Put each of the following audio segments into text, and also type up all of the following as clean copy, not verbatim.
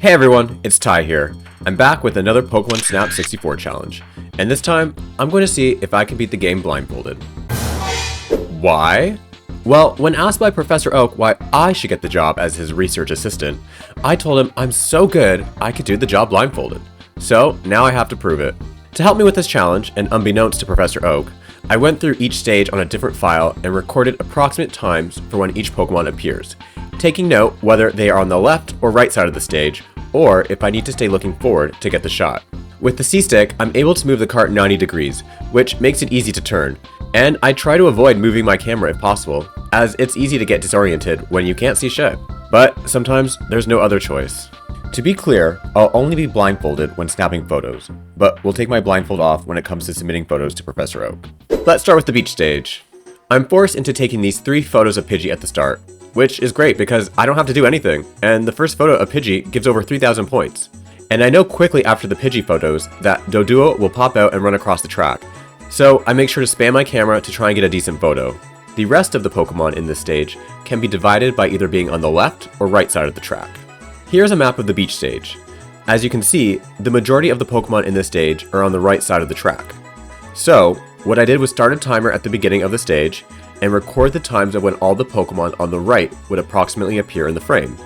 Hey everyone, it's Ty here. I'm back with another Pokémon Snap 64 challenge, and this time, I'm going to see if I can beat the game blindfolded. Why? Well, when asked by Professor Oak why I should get the job as his research assistant, I told him I'm so good I could do the job blindfolded. So, now I have to prove it. To help me with this challenge, and unbeknownst to Professor Oak, I went through each stage on a different file and recorded approximate times for when each Pokémon appears, taking note whether they are on the left or right side of the stage, or if I need to stay looking forward to get the shot. With the C-Stick, I'm able to move the cart 90 degrees, which makes it easy to turn, and I try to avoid moving my camera if possible, as it's easy to get disoriented when you can't see shit. But sometimes there's no other choice. To be clear, I'll only be blindfolded when snapping photos, but we'll take my blindfold off when it comes to submitting photos to Professor Oak. Let's start with the beach stage. I'm forced into taking these 3 photos of Pidgey at the start, which is great because I don't have to do anything, and the first photo of Pidgey gives over 3,000 points. And I know quickly after the Pidgey photos that Doduo will pop out and run across the track, so I make sure to spam my camera to try and get a decent photo. The rest of the Pokemon in this stage can be divided by either being on the left or right side of the track. Here's a map of the beach stage. As you can see, the majority of the Pokemon in this stage are on the right side of the track. So, what I did was start a timer at the beginning of the stage and record the times of when all the Pokemon on the right would approximately appear in the frame.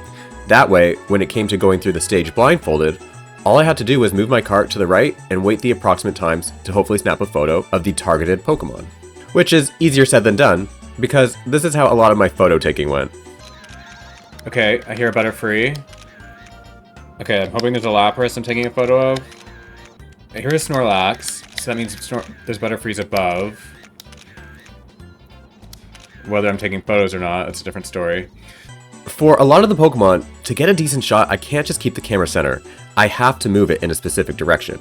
That way, when it came to going through the stage blindfolded, all I had to do was move my cart to the right and wait the approximate times to hopefully snap a photo of the targeted Pokemon. Which is easier said than done, because this is how a lot of my photo taking went. Okay, I hear a Butterfree. Okay, I'm hoping there's a Lapras I'm taking a photo of. I hear a Snorlax, so that means there's Butterfrees above. Whether I'm taking photos or not, that's a different story. For a lot of the Pokemon, to get a decent shot, I can't just keep the camera center. I have to move it in a specific direction.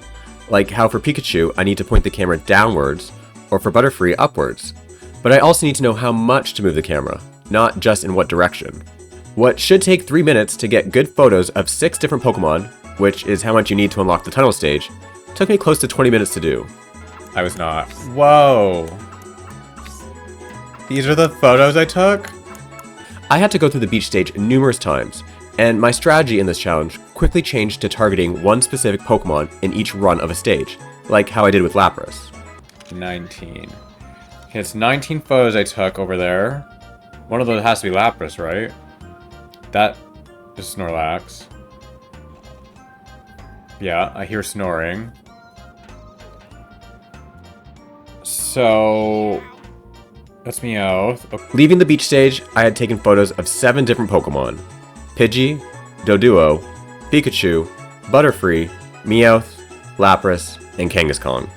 Like how for Pikachu, I need to point the camera downwards, or for Butterfree, upwards. But I also need to know how much to move the camera, not just in what direction. What should take 3 minutes to get good photos of 6 different Pokemon, which is how much you need to unlock the tunnel stage, took me close to 20 minutes to do. I was not. Whoa! These are the photos I took? I had to go through the beach stage numerous times, and my strategy in this challenge quickly changed to targeting one specific Pokemon in each run of a stage, like how I did with Lapras. 19. Okay, it's 19 photos I took over there. One of those has to be Lapras, right? That is Snorlax. Yeah, I hear snoring. So, that's Meowth. Okay. Leaving the beach stage, I had taken photos of 7 different Pokemon. Pidgey, Doduo, Pikachu, Butterfree, Meowth, Lapras, and Kangaskhan,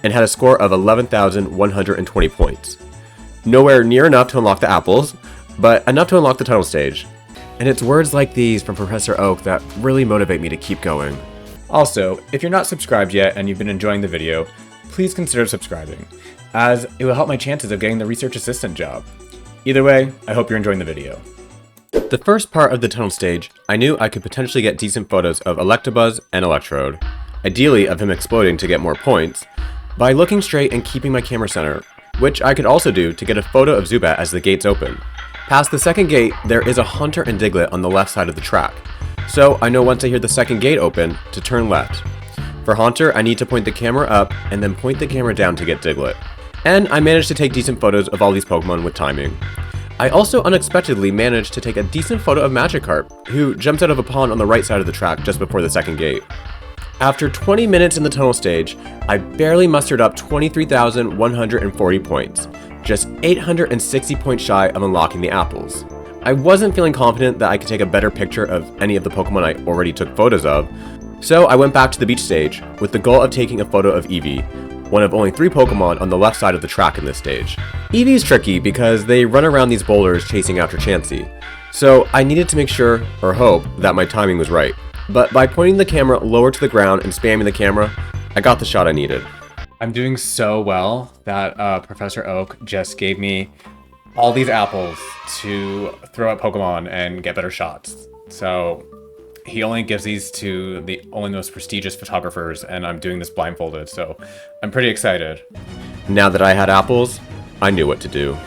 and had a score of 11,120 points. Nowhere near enough to unlock the apples, but enough to unlock the tunnel stage. And it's words like these from Professor Oak that really motivate me to keep going. Also, if you're not subscribed yet and you've been enjoying the video, please consider subscribing, as it will help my chances of getting the research assistant job. Either way, I hope you're enjoying the video. The first part of the tunnel stage, I knew I could potentially get decent photos of Electabuzz and Electrode, ideally of him exploding to get more points, by looking straight and keeping my camera center, which I could also do to get a photo of Zubat as the gates open. Past the second gate, there is a Haunter and Diglett on the left side of the track, so I know once I hear the second gate open, to turn left. For Haunter, I need to point the camera up and then point the camera down to get Diglett. And I managed to take decent photos of all these Pokemon with timing. I also unexpectedly managed to take a decent photo of Magikarp, who jumps out of a pond on the right side of the track just before the second gate. After 20 minutes in the tunnel stage, I barely mustered up 23,140 points, just 860 points shy of unlocking the apples. I wasn't feeling confident that I could take a better picture of any of the Pokemon I already took photos of, so I went back to the beach stage with the goal of taking a photo of Eevee, one of only 3 Pokemon on the left side of the track in this stage. Eevee is tricky because they run around these boulders chasing after Chansey, so I needed to make sure, or hope, that my timing was right. But by pointing the camera lower to the ground and spamming the camera, I got the shot I needed. I'm doing so well that Professor Oak just gave me all these apples to throw at Pokemon and get better shots. So he only gives these to the only most prestigious photographers, and I'm doing this blindfolded, so I'm pretty excited. Now that I had apples, I knew what to do.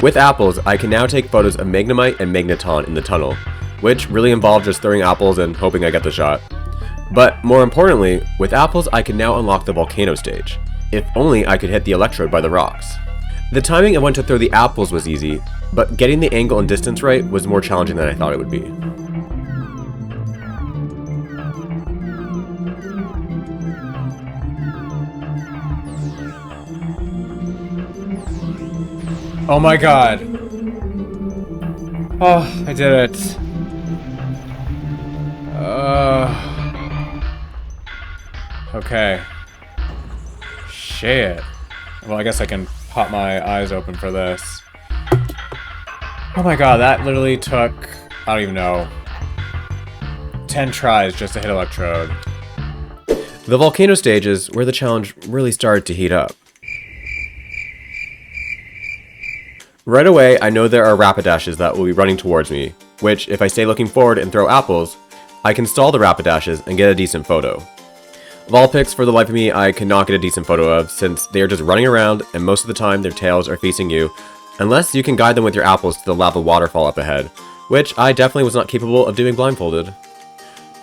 With apples, I can now take photos of Magnemite and Magneton in the tunnel, which really involved just throwing apples and hoping I get the shot. But more importantly, with apples I can now unlock the volcano stage. If only I could hit the electrode by the rocks. The timing of when to throw the apples was easy, but getting the angle and distance right was more challenging than I thought it would be. Oh my god. Oh, I did it. Okay. Shit. Well, I guess I can pop my eyes open for this. Oh my god, that literally took, I don't even know, 10 tries just to hit electrode. The volcano stage is where the challenge really started to heat up. Right away, I know there are Rapidashes that will be running towards me, which, if I stay looking forward and throw apples, I can stall the Rapidashes and get a decent photo. Vulpix, for the life of me, I cannot get a decent photo of, since they are just running around and most of the time their tails are facing you, unless you can guide them with your apples to the lava waterfall up ahead, which I definitely was not capable of doing blindfolded.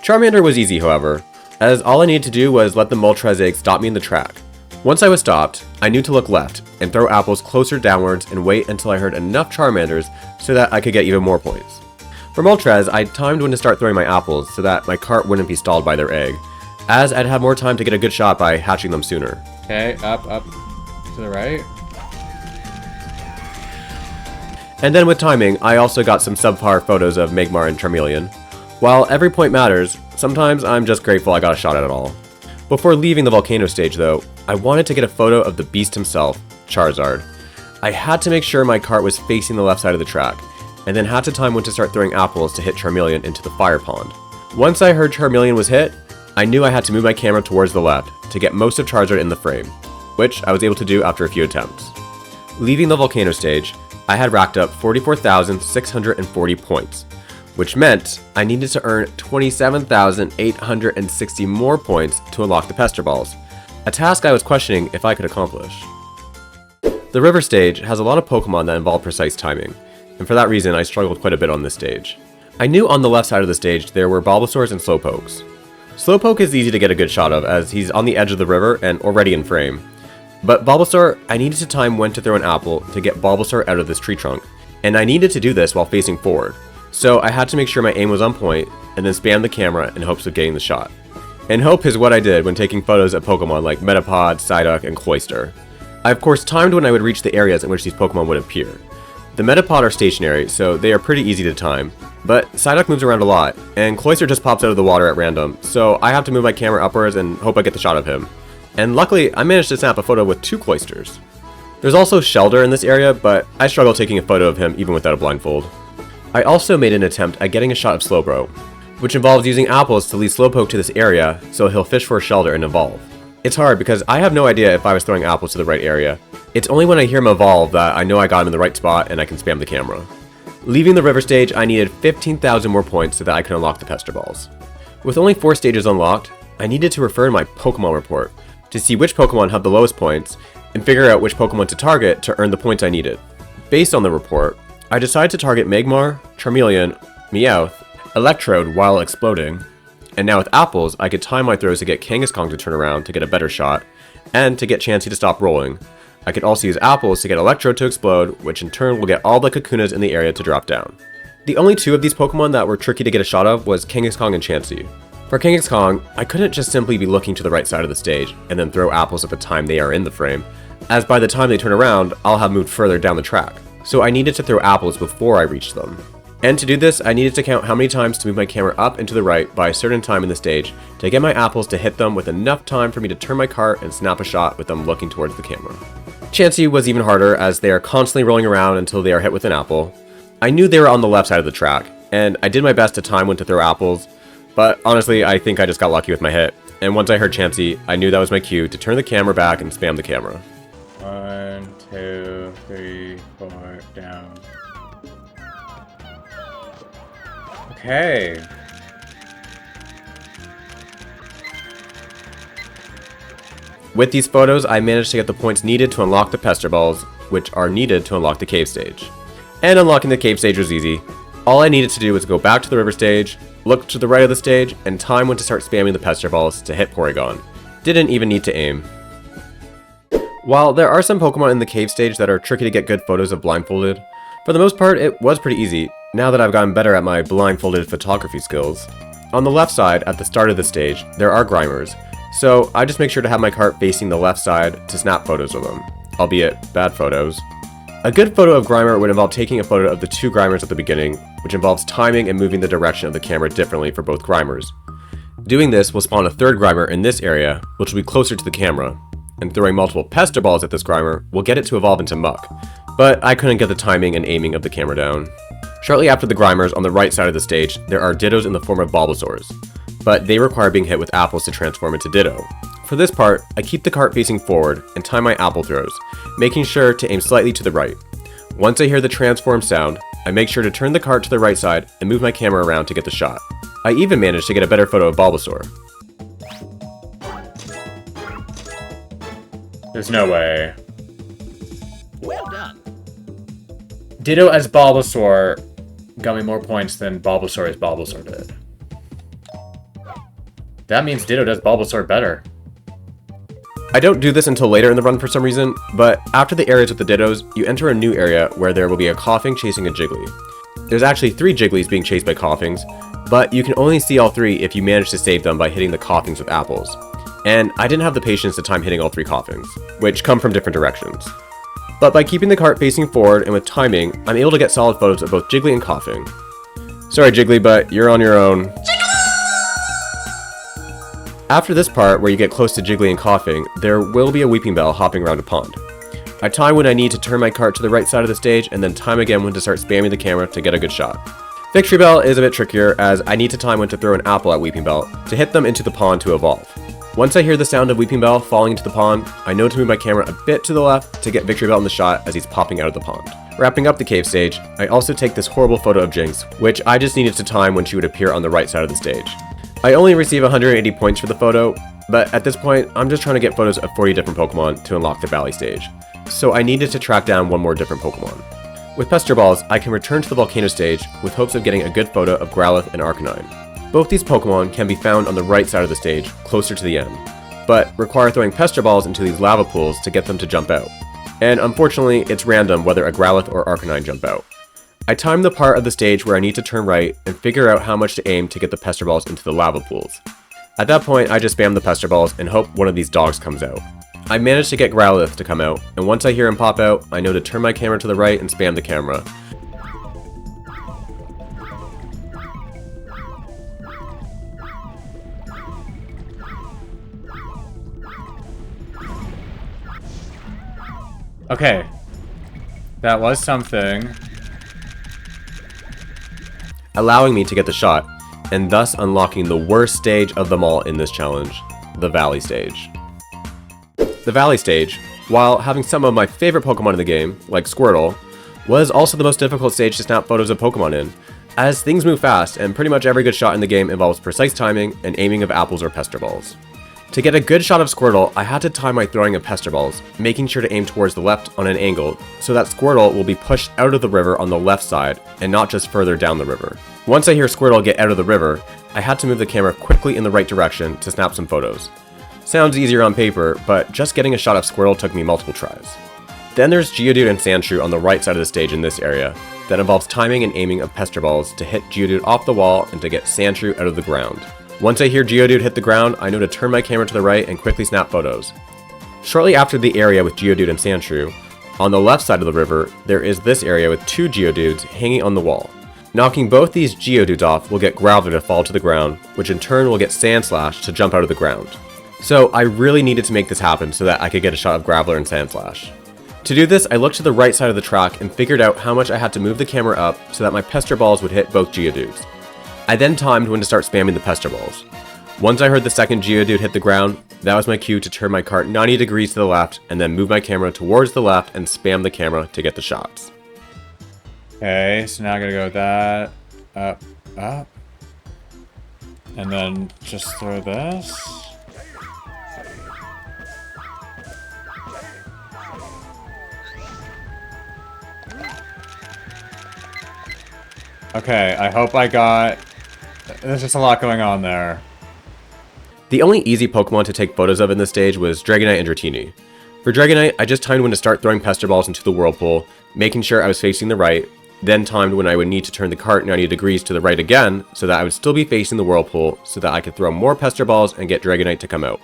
Charmander was easy, however, as all I needed to do was let the Moltres egg stop me in the track. Once I was stopped, I knew to look left and throw apples closer downwards and wait until I heard enough Charmanders so that I could get even more points. For Moltres, I timed when to start throwing my apples so that my cart wouldn't be stalled by their egg, as I'd have more time to get a good shot by hatching them sooner. Okay, up, to the right. And then with timing, I also got some subpar photos of Magmar and Charmeleon. While every point matters, sometimes I'm just grateful I got a shot at it all. Before leaving the volcano stage though, I wanted to get a photo of the beast himself, Charizard. I had to make sure my cart was facing the left side of the track, and then had to time when to start throwing apples to hit Charmeleon into the fire pond. Once I heard Charmeleon was hit, I knew I had to move my camera towards the left to get most of Charizard in the frame, which I was able to do after a few attempts. Leaving the volcano stage, I had racked up 44,640 points, which meant I needed to earn 27,860 more points to unlock the Pester Balls, a task I was questioning if I could accomplish. The river stage has a lot of Pokemon that involve precise timing, and for that reason I struggled quite a bit on this stage. I knew on the left side of the stage there were Bulbasaurs and Slowpokes. Slowpoke is easy to get a good shot of as he's on the edge of the river and already in frame. But Bulbasaur, I needed to time when to throw an apple to get Bulbasaur out of this tree trunk, and I needed to do this while facing forward. So I had to make sure my aim was on point and then spam the camera in hopes of getting the shot. And hope is what I did when taking photos of Pokemon like Metapod, Psyduck, and Cloyster. I of course timed when I would reach the areas in which these Pokemon would appear. The Metapod are stationary, so they are pretty easy to time, but Psyduck moves around a lot, and Cloyster just pops out of the water at random, so I have to move my camera upwards and hope I get the shot of him. And luckily, I managed to snap a photo with 2 Cloysters. There's also Shelder in this area, but I struggle taking a photo of him even without a blindfold. I also made an attempt at getting a shot of Slowbro, which involves using apples to lead Slowpoke to this area so he'll fish for a Shelder and evolve. It's hard because I have no idea if I was throwing apples to the right area. It's only when I hear him evolve that I know I got him in the right spot and I can spam the camera. Leaving the river stage, I needed 15,000 more points so that I could unlock the Pester Balls. With only 4 stages unlocked, I needed to refer to my Pokemon report to see which Pokemon had the lowest points and figure out which Pokemon to target to earn the points I needed. Based on the report, I decided to target Magmar, Charmeleon, Meowth, Electrode while exploding, and now with apples, I could time my throws to get Kangaskhan to turn around to get a better shot, and to get Chansey to stop rolling. I could also use apples to get Electrode to explode, which in turn will get all the Kakunas in the area to drop down. The only 2 of these Pokemon that were tricky to get a shot of was Kangaskhan and Chansey. For Kangaskhan, I couldn't just simply be looking to the right side of the stage and then throw apples at the time they are in the frame, as by the time they turn around, I'll have moved further down the track, so I needed to throw apples before I reached them. And to do this, I needed to count how many times to move my camera up and to the right by a certain time in the stage to get my apples to hit them with enough time for me to turn my cart and snap a shot with them looking towards the camera. Chansey was even harder as they are constantly rolling around until they are hit with an apple. I knew they were on the left side of the track, and I did my best to time when to throw apples, but honestly I think I just got lucky with my hit, and once I heard Chansey, I knew that was my cue to turn the camera back and spam the camera. 1, 2, 3, 4, down. Okay. With these photos, I managed to get the points needed to unlock the pester balls, which are needed to unlock the cave stage. And unlocking the cave stage was easy. All I needed to do was go back to the river stage, look to the right of the stage, and time when to start spamming the pester balls to hit Porygon. Didn't even need to aim. While there are some Pokemon in the cave stage that are tricky to get good photos of blindfolded, for the most part it was pretty easy, now that I've gotten better at my blindfolded photography skills. On the left side, at the start of the stage, there are Grimers, so I just make sure to have my cart facing the left side to snap photos of them, albeit bad photos. A good photo of Grimer would involve taking a photo of the 2 Grimers at the beginning, which involves timing and moving the direction of the camera differently for both Grimers. Doing this will spawn a 3rd Grimer in this area, which will be closer to the camera, and throwing multiple pester balls at this Grimer will get it to evolve into Muck, but I couldn't get the timing and aiming of the camera down. Shortly after the Grimers on the right side of the stage, there are Dittos in the form of Bulbasaurs, but they require being hit with apples to transform into Ditto. For this part, I keep the cart facing forward and time my apple throws, making sure to aim slightly to the right. Once I hear the transform sound, I make sure to turn the cart to the right side and move my camera around to get the shot. I even managed to get a better photo of Bulbasaur. There's no way. Well done. Ditto as Bulbasaur got me more points than Bulbasaur as Bulbasaur did. That means Ditto does Bulbasaur better. I don't do this until later in the run for some reason, but after the areas with the Dittos, you enter a new area where there will be a Coughing chasing a Jiggly. There's actually 3 Jigglies being chased by Coughings, but you can only see all 3 if you manage to save them by hitting the Coughings with apples. And I didn't have the patience to time hitting all 3 Coughings, which come from different directions. But by keeping the cart facing forward and with timing, I'm able to get solid photos of both Jiggly and Coughing. Sorry Jiggly, but you're on your own. After this part, where you get close to Jiggly and Coughing, there will be a Weeping Bell hopping around a pond. I time when I need to turn my cart to the right side of the stage, and then time again when to start spamming the camera to get a good shot. Victory Bell is a bit trickier, as I need to time when to throw an apple at Weeping Bell to hit them into the pond to evolve. Once I hear the sound of Weeping Bell falling into the pond, I know to move my camera a bit to the left to get Victory Bell in the shot as he's popping out of the pond. Wrapping up the cave stage, I also take this horrible photo of Jinx, which I just needed to time when she would appear on the right side of the stage. I only receive 180 points for the photo, but at this point, I'm just trying to get photos of 40 different Pokemon to unlock the Valley stage, so I needed to track down 1 more different Pokemon. With Pester Balls, I can return to the Volcano stage with hopes of getting a good photo of Growlithe and Arcanine. Both these Pokemon can be found on the right side of the stage, closer to the end, but require throwing Pester Balls into these lava pools to get them to jump out. And unfortunately, it's random whether a Growlithe or Arcanine jump out. I time the part of the stage where I need to turn right and figure out how much to aim to get the Pester Balls into the lava pools. At that point, I just spam the Pester Balls and hope one of these dogs comes out. I managed to get Growlithe to come out, and once I hear him pop out, I know to turn my camera to the right and spam the camera. Okay. That was something. Allowing me to get the shot, and thus unlocking the worst stage of them all in this challenge, the Valley stage. The Valley stage, while having some of my favorite Pokemon in the game, like Squirtle, was also the most difficult stage to snap photos of Pokemon in, as things move fast and pretty much every good shot in the game involves precise timing and aiming of apples or pester balls. To get a good shot of Squirtle, I had to time my throwing of pester balls, making sure to aim towards the left on an angle, so that Squirtle will be pushed out of the river on the left side, and not just further down the river. Once I hear Squirtle get out of the river, I had to move the camera quickly in the right direction to snap some photos. Sounds easier on paper, but just getting a shot of Squirtle took me multiple tries. Then there's Geodude and Sandshrew on the right side of the stage in this area, that involves timing and aiming of pester balls to hit Geodude off the wall and to get Sandshrew out of the ground. Once I hear Geodude hit the ground, I know to turn my camera to the right and quickly snap photos. Shortly after the area with Geodude and Sandshrew, on the left side of the river, there is this area with 2 Geodudes hanging on the wall. Knocking both these Geodudes off will get Growlithe to fall to the ground, which in turn will get Sandslash to jump out of the ground. So I really needed to make this happen so that I could get a shot of Graveler and Sandslash. To do this, I looked to the right side of the track and figured out how much I had to move the camera up so that my pester balls would hit both Geodudes. I then timed when to start spamming the pester balls. Once I heard the second Geodude hit the ground, that was my cue to turn my cart 90 degrees to the left and then move my camera towards the left and spam the camera to get the shots. Okay, so now I gotta go with that. Up. And then just throw this. Okay, I hope I got... There's just a lot going on there. The only easy Pokemon to take photos of in this stage was Dragonite and Dratini. For Dragonite, I just timed when to start throwing Pester Balls into the Whirlpool, making sure I was facing the right, then timed when I would need to turn the cart 90 degrees to the right again, so that I would still be facing the Whirlpool, so that I could throw more Pester Balls and get Dragonite to come out.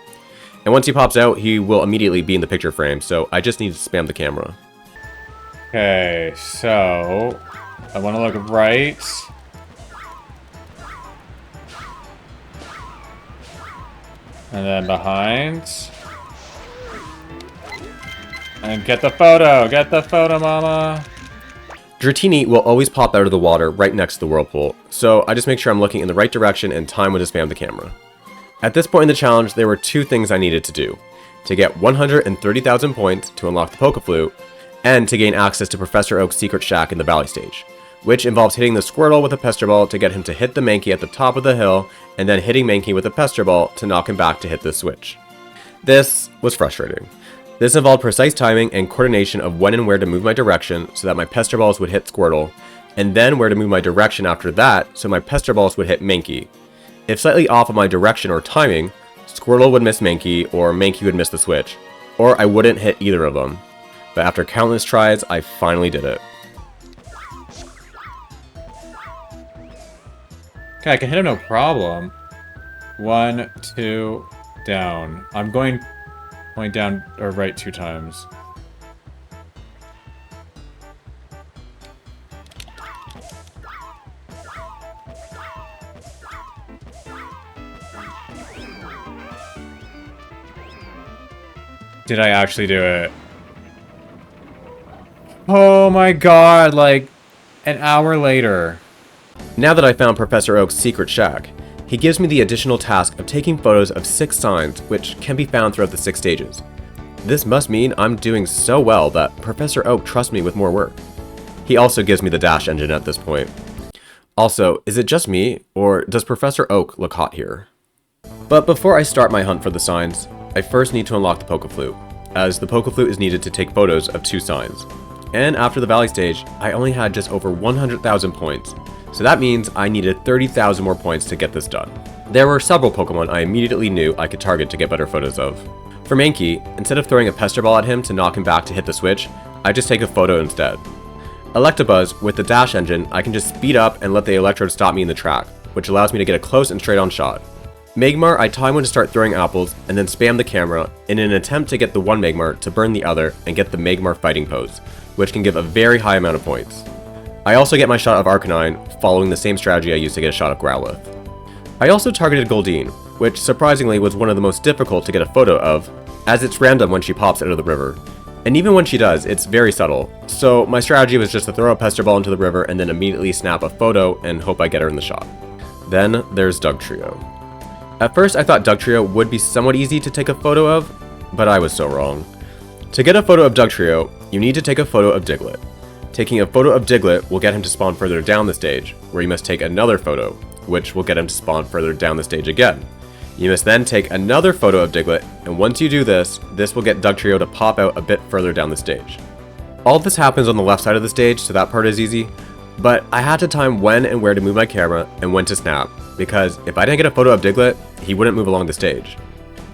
And once he pops out, he will immediately be in the picture frame, so I just need to spam the camera. Okay, so... I want to look right. And then behind. And get the photo, mama! Dratini will always pop out of the water right next to the Whirlpool, so I just make sure I'm looking in the right direction and time when to spam the camera. At this point in the challenge, there were two things I needed to do. To get 130,000 points to unlock the Pokeflute, and to gain access to Professor Oak's secret shack in the Valley stage, which involves hitting the Squirtle with a Pester Ball to get him to hit the Mankey at the top of the hill, and then hitting Mankey with a Pester Ball to knock him back to hit the switch. This was frustrating. This involved precise timing and coordination of when and where to move my direction so that my Pester Balls would hit Squirtle, and then where to move my direction after that so my Pester Balls would hit Mankey. If slightly off of my direction or timing, Squirtle would miss Mankey, or Mankey would miss the switch, or I wouldn't hit either of them. But after countless tries, I finally did it. Okay, I can hit him no problem. 1, 2, down. I'm going down or right 2 times. Did I actually do it? Oh my god, like an hour later. Now that I found Professor Oak's secret shack, he gives me the additional task of taking photos of 6 signs which can be found throughout the 6 stages. This must mean I'm doing so well that Professor Oak trusts me with more work. He also gives me the dash engine at this point. Also, is it just me, or does Professor Oak look hot here? But before I start my hunt for the signs, I first need to unlock the Pokeflute, as the Pokeflute is needed to take photos of 2 signs. And after the Valley stage, I only had just over 100,000 points, so that means I needed 30,000 more points to get this done. There were several Pokemon I immediately knew I could target to get better photos of. For Mankey, instead of throwing a Pester Ball at him to knock him back to hit the switch, I just take a photo instead. Electabuzz, with the dash engine, I can just speed up and let the Electrode stop me in the track, which allows me to get a close and straight on shot. Magmar, I time when to start throwing apples and then spam the camera in an attempt to get the one Magmar to burn the other and get the Magmar fighting pose, which can give a very high amount of points. I also get my shot of Arcanine, following the same strategy I used to get a shot of Growlithe. I also targeted Goldeen, which surprisingly was one of the most difficult to get a photo of, as it's random when she pops out of the river. And even when she does, it's very subtle, so my strategy was just to throw a Pester Ball into the river and then immediately snap a photo and hope I get her in the shot. Then there's Dugtrio. At first I thought Dugtrio would be somewhat easy to take a photo of, but I was so wrong. To get a photo of Dugtrio, you need to take a photo of Diglett. Taking a photo of Diglett will get him to spawn further down the stage, where you must take another photo, which will get him to spawn further down the stage again. You must then take another photo of Diglett, and once you do this will get Dugtrio to pop out a bit further down the stage. All of this happens on the left side of the stage, so that part is easy, but I had to time when and where to move my camera and when to snap, because if I didn't get a photo of Diglett, he wouldn't move along the stage.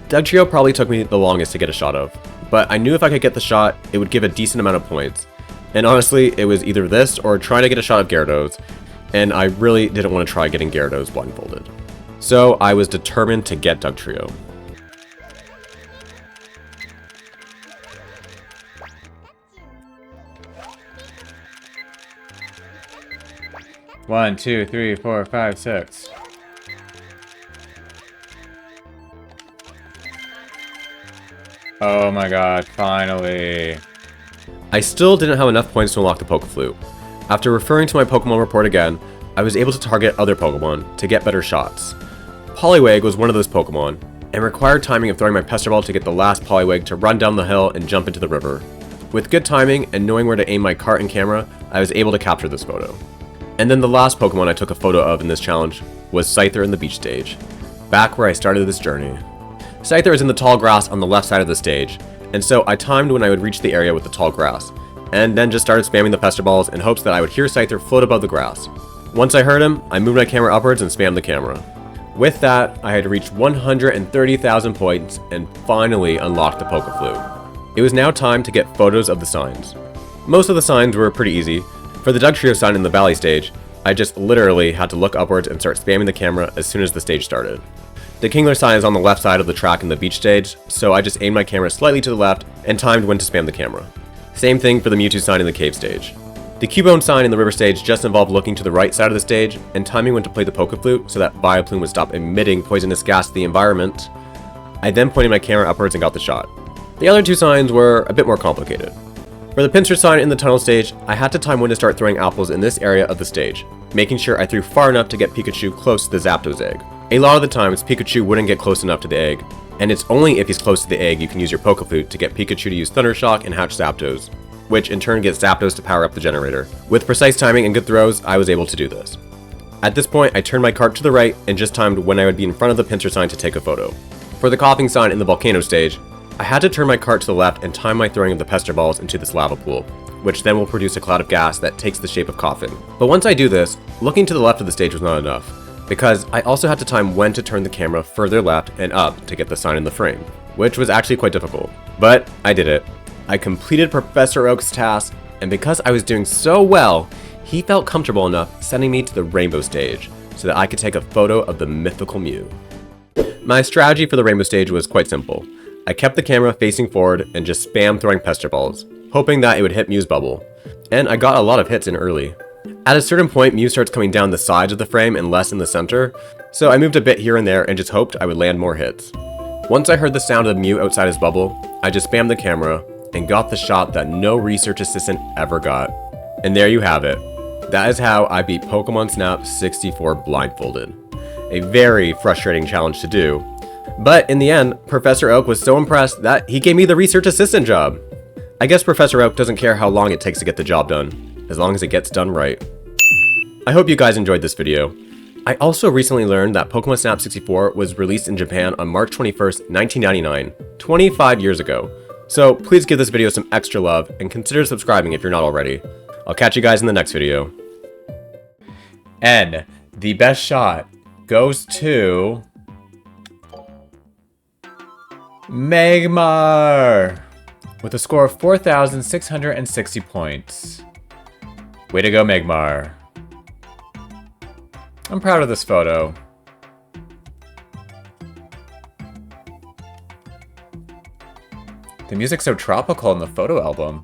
Dugtrio probably took me the longest to get a shot of, but I knew if I could get the shot, it would give a decent amount of points. And honestly, it was either this or trying to get a shot of Gyarados, and I really didn't want to try getting Gyarados blindfolded. So I was determined to get Dugtrio. One, two, three, four, five, six. Oh my god, finally. I still didn't have enough points to unlock the Pokeflute. After referring to my Pokemon report again, I was able to target other Pokemon to get better shots. Poliwag was one of those Pokemon, and required timing of throwing my Pester Ball to get the last Poliwag to run down the hill and jump into the river. With good timing and knowing where to aim my cart and camera, I was able to capture this photo. And then the last Pokemon I took a photo of in this challenge was Scyther in the beach stage, back where I started this journey. Scyther is in the tall grass on the left side of the stage, and so I timed when I would reach the area with the tall grass, and then just started spamming the Pester Balls in hopes that I would hear Scyther float above the grass. Once I heard him, I moved my camera upwards and spammed the camera. With that, I had reached 130,000 points and finally unlocked the Pokeflute. It was now time to get photos of the signs. Most of the signs were pretty easy. For the Dugtrio sign in the Valley stage, I just literally had to look upwards and start spamming the camera as soon as the stage started. The Kingler sign is on the left side of the track in the beach stage, so I just aimed my camera slightly to the left and timed when to spam the camera. Same thing for the Mewtwo sign in the cave stage. The Cubone sign in the river stage just involved looking to the right side of the stage and timing when to play the Pokeflute so that Vileplume would stop emitting poisonous gas to the environment. I then pointed my camera upwards and got the shot. The other two signs were a bit more complicated. For the Pinsir sign in the tunnel stage, I had to time when to start throwing apples in this area of the stage, making sure I threw far enough to get Pikachu close to the Zapdos egg. A lot of the times, Pikachu wouldn't get close enough to the egg, and it's only if he's close to the egg you can use your Pokeflute to get Pikachu to use Thunder Shock and hatch Zapdos, which in turn gets Zapdos to power up the generator. With precise timing and good throws, I was able to do this. At this point, I turned my cart to the right and just timed when I would be in front of the Pinsir sign to take a photo. For the coughing sign in the Volcano stage, I had to turn my cart to the left and time my throwing of the Pester Balls into this lava pool, which then will produce a cloud of gas that takes the shape of Coffin. But once I do this, looking to the left of the stage was not enough, because I also had to time when to turn the camera further left and up to get the sign in the frame, which was actually quite difficult. But I did it. I completed Professor Oak's task, and because I was doing so well, he felt comfortable enough sending me to the Rainbow stage so that I could take a photo of the mythical Mew. My strategy for the Rainbow stage was quite simple. I kept the camera facing forward and just spammed throwing Pester Balls, hoping that it would hit Mew's bubble. And I got a lot of hits in early. At a certain point, Mew starts coming down the sides of the frame and less in the center, so I moved a bit here and there and just hoped I would land more hits. Once I heard the sound of Mew outside his bubble, I just spammed the camera and got the shot that no research assistant ever got. And there you have it. That is how I beat Pokémon Snap 64 blindfolded. A very frustrating challenge to do, but in the end, Professor Oak was so impressed that he gave me the research assistant job. I guess Professor Oak doesn't care how long it takes to get the job done, as long as it gets done right. I hope you guys enjoyed this video. I also recently learned that Pokémon Snap 64 was released in Japan on March 21st, 1999, 25 years ago. So please give this video some extra love and consider subscribing if you're not already. I'll catch you guys in the next video. And the best shot goes to Magmar with a score of 4,660 points. Way to go, Magmar. I'm proud of this photo. The music's so tropical in the photo album.